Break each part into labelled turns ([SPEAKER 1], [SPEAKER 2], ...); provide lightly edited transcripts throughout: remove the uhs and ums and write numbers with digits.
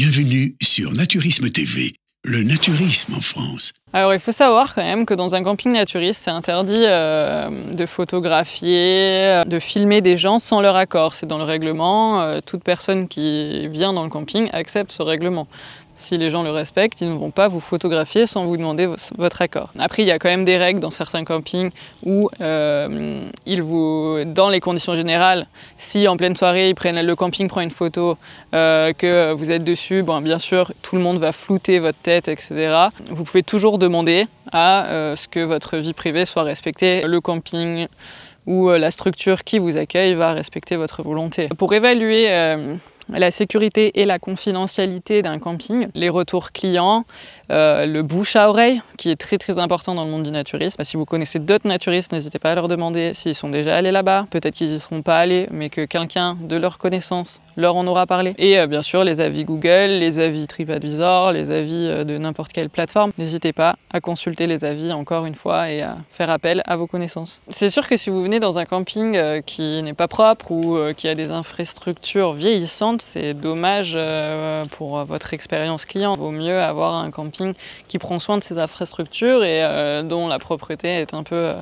[SPEAKER 1] Bienvenue sur Naturisme TV, le naturisme en France.
[SPEAKER 2] Alors il faut savoir quand même que dans un camping naturiste, c'est interdit de photographier, de filmer des gens sans leur accord. C'est dans le règlement, toute personne qui vient dans le camping accepte ce règlement. Si les gens le respectent, ils ne vont pas vous photographier sans vous demander votre accord. Après, il y a quand même des règles dans certains campings où dans les conditions générales, si en pleine soirée, le camping prend une photo, que vous êtes dessus, bon, bien sûr, tout le monde va flouter votre tête, etc. Vous pouvez toujours demander à ce que votre vie privée soit respectée. Le camping ou la structure qui vous accueille va respecter votre volonté. Pour évaluer la sécurité et la confidentialité d'un camping, les retours clients, le bouche à oreille qui est très important dans le monde du naturisme. Si vous connaissez d'autres naturistes, n'hésitez pas à leur demander s'ils sont déjà allés là-bas. Peut-être qu'ils n'y seront pas allés, mais que quelqu'un de leur connaissance leur en aura parlé. Et bien sûr, les avis Google, les avis TripAdvisor, les avis de n'importe quelle plateforme. N'hésitez pas à consulter les avis encore une fois et à faire appel à vos connaissances. C'est sûr que si vous venez dans un camping qui n'est pas propre ou qui a des infrastructures vieillissantes, c'est dommage pour votre expérience client. Il vaut mieux avoir un camping qui prend soin de ses infrastructures et dont la propreté est un peu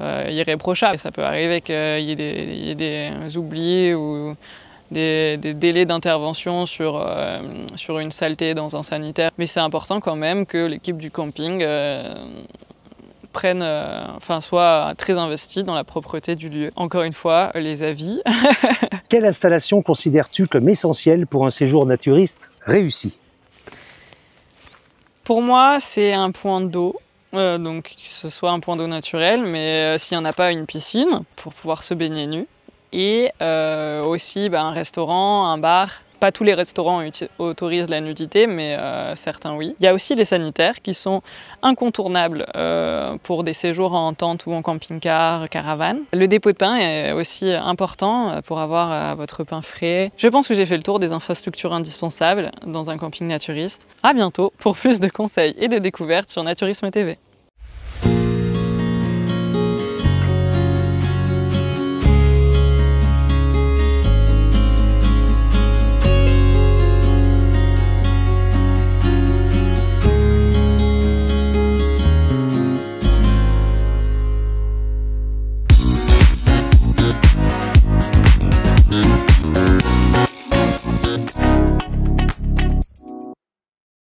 [SPEAKER 2] irréprochable. Et ça peut arriver qu'il y ait des oublis ou des délais d'intervention sur une saleté dans un sanitaire. Mais c'est important quand même que l'équipe du camping soit très investi dans la propreté du lieu. Encore une fois, les avis.
[SPEAKER 3] Quelle installation considères-tu comme essentielle pour un séjour naturiste réussi?
[SPEAKER 2] Pour moi, c'est un point d'eau. Donc que ce soit un point d'eau naturel, mais s'il n'y en a pas, une piscine pour pouvoir se baigner nu. Et aussi un restaurant, un bar. Pas tous les restaurants autorisent la nudité, mais certains oui. Il y a aussi les sanitaires qui sont incontournables pour des séjours en tente ou en camping-car, caravane. Le dépôt de pain est aussi important pour avoir votre pain frais. Je pense que j'ai fait le tour des infrastructures indispensables dans un camping naturiste. À bientôt pour plus de conseils et de découvertes sur Naturisme TV.